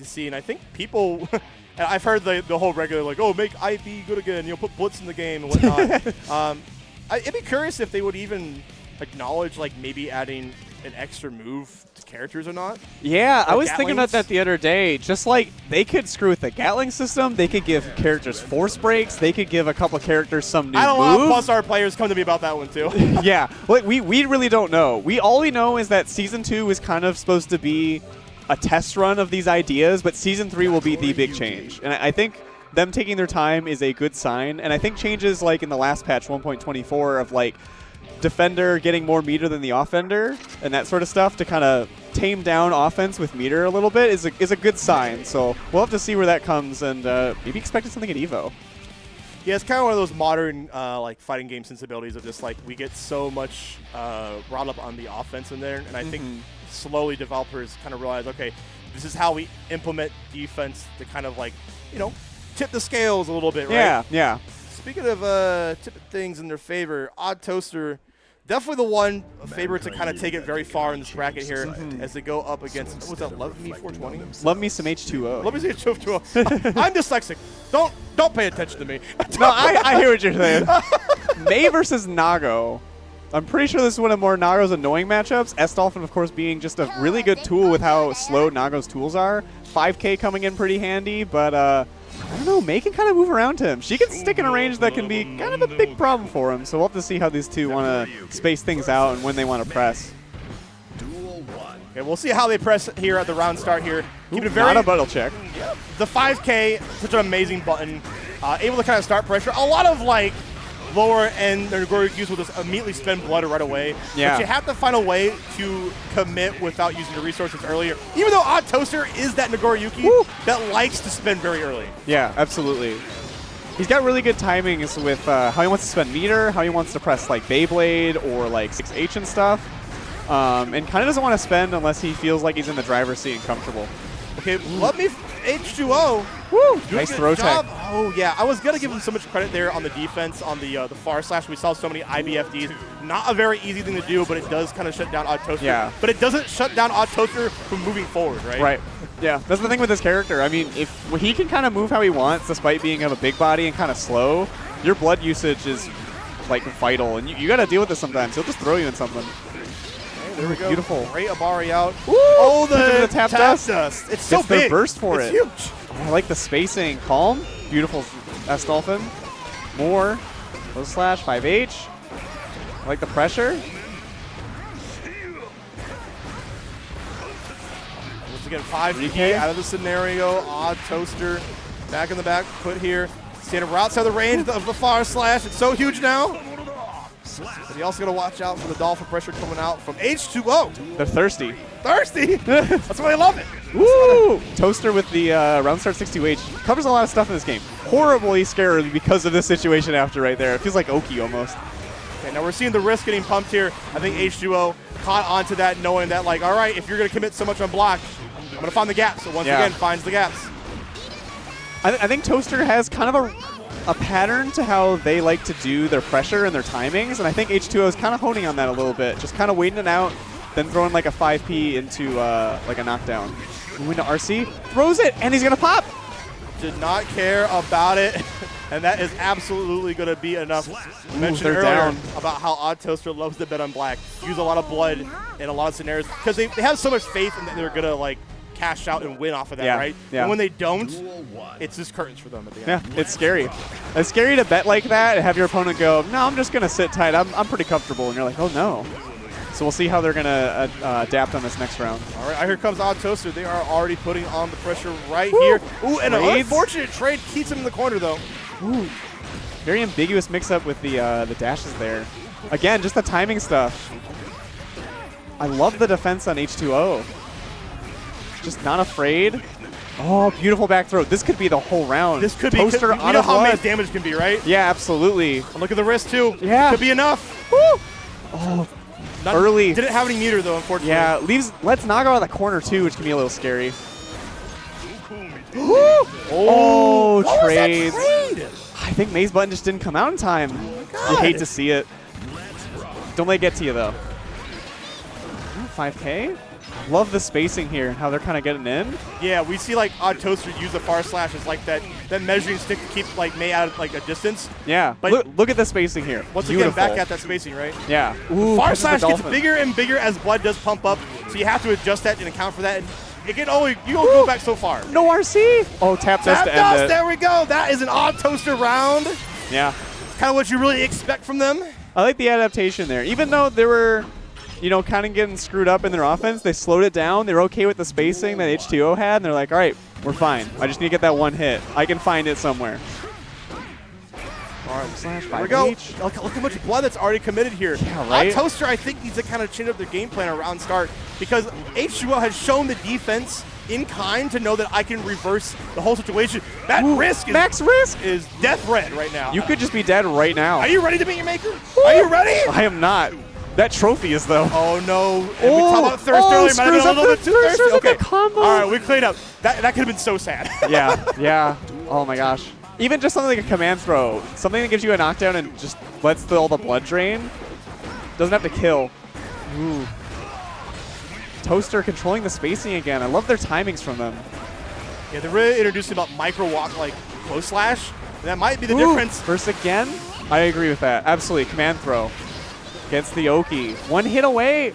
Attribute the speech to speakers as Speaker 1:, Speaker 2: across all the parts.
Speaker 1: to see. And I think people, and I've heard the whole regular, like, oh, make IB good again, you know, put Blitz in the game and whatnot. I'd be curious if they would even acknowledge, like, maybe adding an extra move to characters or not.
Speaker 2: Yeah, I was
Speaker 1: Gatlings.
Speaker 2: thinking about that the other day. Just like they could screw with the Gatling system, they could give characters force breaks, they could give a couple of characters some new moves.
Speaker 1: I don't know. A lot of Plus-R players come to me about that one too.
Speaker 2: Yeah, like, we really don't know. All we know is that Season 2 is kind of supposed to be a test run of these ideas, but Season 3 will be the big change. And I think them taking their time is a good sign. And I think changes like in the last patch 1.24 of like defender getting more meter than the offender and that sort of stuff to kind of tame down offense with meter a little bit is a good sign. So we'll have to see where that comes and maybe expecting something at EVO.
Speaker 1: Yeah, it's kind of one of those modern like fighting game sensibilities of just like we get so much brought up on the offense in there, and I think slowly developers kind of realize, okay, this is how we implement defense to kind of like, you know, tip the scales a little bit, right?
Speaker 2: Yeah, yeah.
Speaker 1: Speaking of tipping things in their favor, OddToaster, definitely the one favorite to kind of take it very far in this bracket here as they go up against, what was that, LoveMe420?
Speaker 2: LoveMeSomeH20.
Speaker 1: LoveMeSomeH20. I'm dyslexic. Don't pay attention to me.
Speaker 2: No, I hear what you're saying. May versus Nago. I'm pretty sure this is one of more Nago's annoying matchups. S-Dolphin, of course, being just a really good tool with how slow Nago's tools are. 5K coming in pretty handy, but I don't know, May can kind of move around him. She can stick in a range that can be kind of a big problem for him, so we'll have to see how these two want to space things out and when they want to press.
Speaker 1: Okay, we'll see how they press here at the round start here. Keep it very
Speaker 2: not a buttle check.
Speaker 1: The 5K, such an amazing button. Able to kind of start pressure. A lot of like lower end Nagoriyukis will just immediately spend blood right away.
Speaker 2: Yeah.
Speaker 1: But you have to find a way to commit without using the resources earlier. Even though OddToaster is that Nagoriyuki that likes to spend very early.
Speaker 2: Yeah, absolutely. He's got really good timings with how he wants to spend meter, how he wants to press like Beyblade or like 6H and stuff. And kind of doesn't want to spend unless he feels like he's in the driver's seat and comfortable.
Speaker 1: Okay, let me H2O.
Speaker 2: Woo! Nice throw tech.
Speaker 1: Oh, yeah. I was going to give him so much credit there on the defense on the far slash. We saw so many IBFDs. Not a very easy thing to do, but it does kind of shut down OddToaster.
Speaker 2: Yeah.
Speaker 1: But it doesn't shut down OddToaster from moving forward, right?
Speaker 2: Right. Yeah, that's the thing with this character. I mean, if he can kind of move how he wants despite being of a big body and kind of slow, your blood usage is like vital. And you got to deal with this sometimes. He'll just throw you in something.
Speaker 1: There we go.
Speaker 2: Beautiful.
Speaker 1: Great Abari out.
Speaker 2: Ooh,
Speaker 1: oh, the
Speaker 2: tap dust.
Speaker 1: It's so
Speaker 2: Gets
Speaker 1: big.
Speaker 2: the burst for
Speaker 1: it's
Speaker 2: it.
Speaker 1: Huge.
Speaker 2: Oh, I like the spacing. Calm. Beautiful S-Dolphin. More. Low slash. 5H. I like the pressure.
Speaker 1: Once again, 5K out of the scenario. OddToaster back in the back. Put here. Standing right outside the range of the far slash. It's so huge now. But you also got to watch out for the Dolphin pressure coming out from H2O.
Speaker 2: They're thirsty.
Speaker 1: Thirsty? That's why I love it.
Speaker 2: Woo! Toaster with the round start 62H. Covers a lot of stuff in this game. Horribly scared because of this situation after right there. It feels like Oki almost.
Speaker 1: Okay, now we're seeing the risk getting pumped here. I think H2O caught onto that knowing that, like, all right, if you're going to commit so much on block, I'm going to find the gaps. So once again, finds the gaps.
Speaker 2: I think Toaster has kind of a pattern to how they like to do their pressure and their timings, and I think H2O is kind of honing on that a little bit. Just kind of waiting it out, then throwing like a 5P into like a knockdown. Moving to RC, throws it, and he's going to pop.
Speaker 1: Did not care about it, and that is absolutely going to be enough. Mentioned earlier
Speaker 2: down.
Speaker 1: about how OddToaster loves to bet on black. Use a lot of blood in a lot of scenarios because they have so much faith in that they're going to like cash out and win off of that, right?
Speaker 2: Yeah.
Speaker 1: And when they don't, it's just curtains for them at the end.
Speaker 2: Yeah, it's scary. It's scary to bet like that and have your opponent go, no, I'm just going to sit tight. I'm pretty comfortable. And you're like, oh, no. So we'll see how they're going to adapt on this next round.
Speaker 1: All right, here comes OddToaster. They are already putting on the pressure right here. Ooh, and an unfortunate trade keeps him in the corner, though.
Speaker 2: Ooh. Very ambiguous mix-up with the dashes there. Again, just the timing stuff. I love the defense on H2O. Just not afraid. Oh, beautiful back throw. This could be the whole round.
Speaker 1: This could
Speaker 2: Toaster
Speaker 1: be. You know how
Speaker 2: blood.
Speaker 1: much damage can be, right?
Speaker 2: Yeah, absolutely.
Speaker 1: And look at the wrist, too.
Speaker 2: Yeah.
Speaker 1: Could be enough.
Speaker 2: Woo! Oh, early.
Speaker 1: Didn't have any meter, though, unfortunately.
Speaker 2: Yeah, lets Nago out of the corner, too, which can be a little scary. Oh, trades. I think May's button just didn't come out in time. You hate to see it. Don't let it get to you, though. Ooh, 5K? Love the spacing here and how they're kind of getting in.
Speaker 1: Yeah, we see like OddToaster use the far slash as like that measuring stick to keep like May out of like a distance.
Speaker 2: Yeah,
Speaker 1: but
Speaker 2: look at the spacing here.
Speaker 1: Once again, back at that spacing, right?
Speaker 2: Yeah. Ooh,
Speaker 1: far slash gets bigger and bigger as blood does pump up, so you have to adjust that and account for that. And it can only you don't go back so far.
Speaker 2: No RC. Oh, tap dust to end it.
Speaker 1: There we go. That is an OddToaster round.
Speaker 2: Yeah.
Speaker 1: It's kind of what you really expect from them.
Speaker 2: I like the adaptation there. Even though they were, you know, kind of getting screwed up in their offense, they slowed it down. They're okay with the spacing that H2O had, and they're like, all right, we're fine. I just need to get that one hit. I can find it somewhere.
Speaker 1: There we go. Look how much blood that's already committed here.
Speaker 2: Yeah, right?
Speaker 1: OddToaster, I think, needs to kind of change up their game plan around start because H2O has shown the defense in kind to know that I can reverse the whole situation. That
Speaker 2: max risk
Speaker 1: is death red right now.
Speaker 2: You could just be dead right now.
Speaker 1: Are you ready to beat your maker? Are you ready?
Speaker 2: I am not. That trophy is, though.
Speaker 1: Oh, no. And we talked about thirst earlier. Might have been a little bit too thirsty.
Speaker 2: Okay. Combo.
Speaker 1: All right, we cleaned up. That could have been so sad.
Speaker 2: Yeah. Oh, my gosh. Even just something like a command throw, something that gives you a knockdown and just lets all the blood drain. Doesn't have to kill. Ooh. Toaster controlling the spacing again. I love their timings from them.
Speaker 1: Yeah, they're really introducing about micro walk like close slash. That might be the difference.
Speaker 2: First again? I agree with that. Absolutely. Command throw. Gets the Oki. One hit away.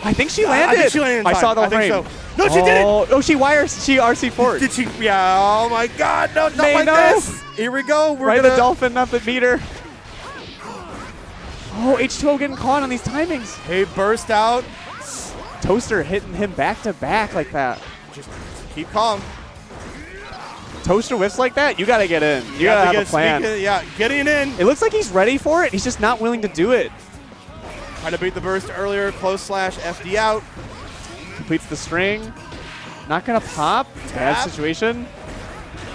Speaker 2: I think she landed.
Speaker 1: I think she landed in time.
Speaker 2: I saw the frame.
Speaker 1: So. No, she didn't.
Speaker 2: Oh, she RC forward.
Speaker 1: Did she? Yeah. Oh my God. No, not like this. Here we go. We're
Speaker 2: gonna the dolphin, not the meter. Oh, H2O getting caught on these timings.
Speaker 1: Hey, burst out.
Speaker 2: Toaster hitting him back to back like that.
Speaker 1: Just keep calm.
Speaker 2: Toaster whiffs like that, you gotta get in. You gotta have a plan.
Speaker 1: Yeah, getting in.
Speaker 2: It looks like he's ready for it. He's just not willing to do it.
Speaker 1: Trying to beat the burst earlier. Close slash. FD out.
Speaker 2: Completes the string. Not gonna pop. Bad situation.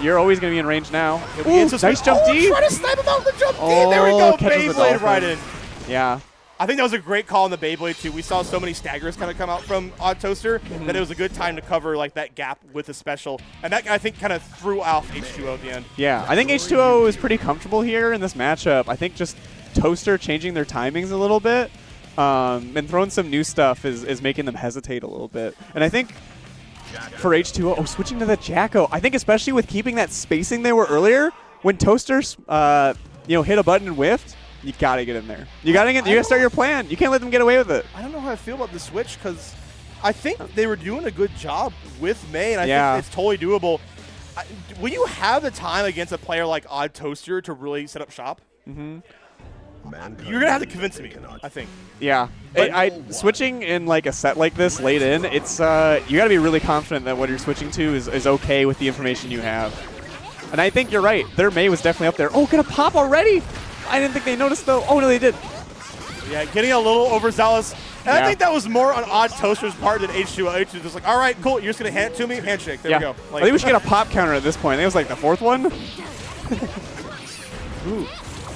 Speaker 2: You're always gonna be in range now. Ooh, nice jump D.
Speaker 1: Try to snipe him out with the jump D. There we go. Beyblade right in.
Speaker 2: Yeah.
Speaker 1: I think that was a great call on the Beyblade too. We saw so many staggers kind of come out from OddToaster that it was a good time to cover like that gap with a special, and that I think kind of threw off H2O at the end.
Speaker 2: Yeah, I think H2O is pretty comfortable here in this matchup. I think just Toaster changing their timings a little bit and throwing some new stuff is making them hesitate a little bit. And I think for H2O, switching to the Jacko, I think especially with keeping that spacing they were earlier, when Toasters hit a button and whiffed, you gotta get in there. You gotta start your plan. You can't let them get away with it.
Speaker 1: I don't know how I feel about the switch because I think they were doing a good job with May, and I think it's totally doable. Will you have the time against a player like OddToaster to really set up shop?
Speaker 2: Mm-hmm.
Speaker 1: You're gonna have to convince me, I think.
Speaker 2: Yeah, switching in like a set like this late in, it's you gotta be really confident that what you're switching to is okay with the information you have. And I think you're right. Their May was definitely up there. Oh, gonna pop already. I didn't think they noticed, though. Oh, no, they did.
Speaker 1: Yeah, getting a little overzealous. And I think that was more on OddToaster's part than H2O. H2O was just like, all right, cool, you're just going to hand it to me? Handshake. There we go. Like,
Speaker 2: I think we should get a pop counter at this point. I think it was like the fourth one.
Speaker 1: Ooh.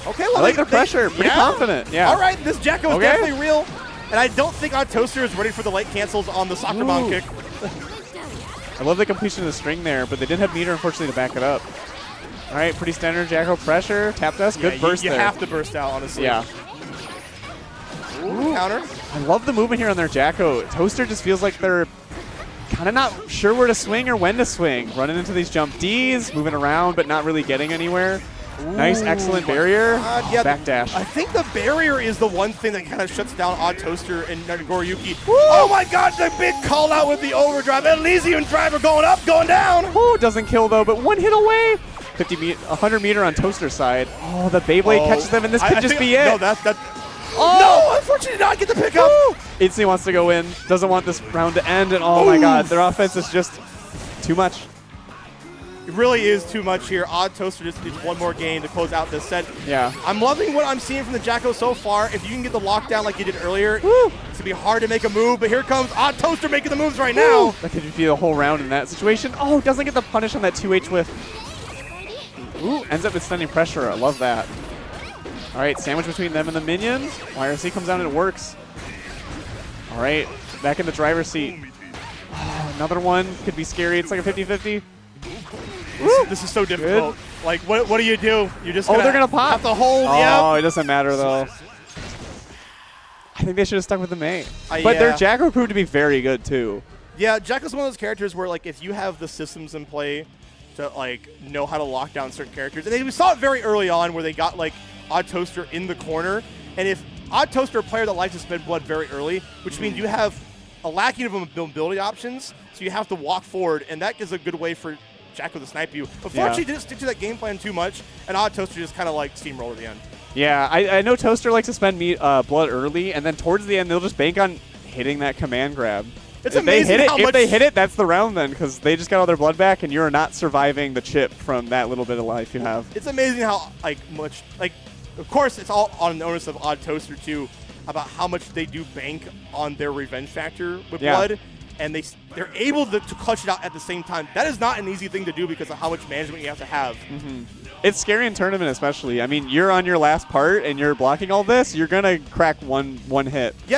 Speaker 1: Okay, well,
Speaker 2: I like the pressure. Pretty confident. Yeah.
Speaker 1: All right, this Jacko is definitely real. And I don't think OddToaster is ready for the late cancels on the soccer bomb kick.
Speaker 2: I love the completion of the string there, but they didn't have meter, unfortunately, to back it up. All right, pretty standard Jacko pressure. Tap dust, good burst
Speaker 1: you
Speaker 2: there.
Speaker 1: You have to burst out, honestly.
Speaker 2: Yeah.
Speaker 1: Ooh, counter.
Speaker 2: I love the movement here on their Jacko. Toaster just feels like they're kind of not sure where to swing or when to swing. Running into these jump Ds, moving around, but not really getting anywhere. Ooh, nice, excellent barrier. Backdash.
Speaker 1: I think the barrier is the one thing that kind of shuts down OddToaster and Nagoriyuki. Oh my God, the big call out with the overdrive. Elysian driver going up, going down.
Speaker 2: Oh, doesn't kill though, but one hit away. 100 meter on Toaster's side. Oh, the Beyblade catches them, and this could just be it.
Speaker 1: No, no, unfortunately not get the pickup.
Speaker 2: Instantly wants to go in. Doesn't want this round to end, and oh my God, their offense is just too much.
Speaker 1: It really is too much here. OddToaster just needs one more game to close out this set.
Speaker 2: Yeah.
Speaker 1: I'm loving what I'm seeing from the Jacko so far. If you can get the lockdown like you did earlier, it's going to be hard to make a move, but here comes OddToaster making the moves right now.
Speaker 2: That could be the whole round in that situation. Oh, doesn't get the punish on that 2H whiff. Ooh, ends up extending pressure. I love that. All right, sandwich between them and the minions. YRC comes down and it works. All right, back in the driver's seat. Oh, another one. Could be scary. It's like a 50-50.
Speaker 1: This is so difficult. Good. Like, what do you do? You're just
Speaker 2: they're gonna pop.
Speaker 1: Have to hold.
Speaker 2: Oh, it doesn't matter though. I think they should have stuck with the May. But
Speaker 1: yeah.
Speaker 2: their Jacko proved to be very good too.
Speaker 1: Yeah, Jacko's one of those characters where like if you have the systems in play to like know how to lock down certain characters, and we saw it very early on where they got like OddToaster in the corner, and if OddToaster a player that likes to spend blood very early, which means you have a lacking of mobility options, so you have to walk forward, and that is a good way for Jacko to snipe you. Unfortunately, didn't stick to that game plan too much, and OddToaster just kind of like steamrolled at the end.
Speaker 2: Yeah, I know Toaster likes to spend blood early, and then towards the end they'll just bank on hitting that command grab.
Speaker 1: It's
Speaker 2: if
Speaker 1: amazing
Speaker 2: they hit
Speaker 1: how
Speaker 2: it,
Speaker 1: much
Speaker 2: if they hit it, that's the round then, because they just got all their blood back, and you're not surviving the chip from that little bit of life you have.
Speaker 1: It's amazing how much of course it's all on the onus of OddToaster too, about how much they do bank on their revenge factor with blood, and they're able to clutch it out at the same time. That is not an easy thing to do because of how much management you have to have.
Speaker 2: It's scary in tournament especially. I mean, you're on your last part and you're blocking all this, you're going to crack one hit.
Speaker 1: Yeah,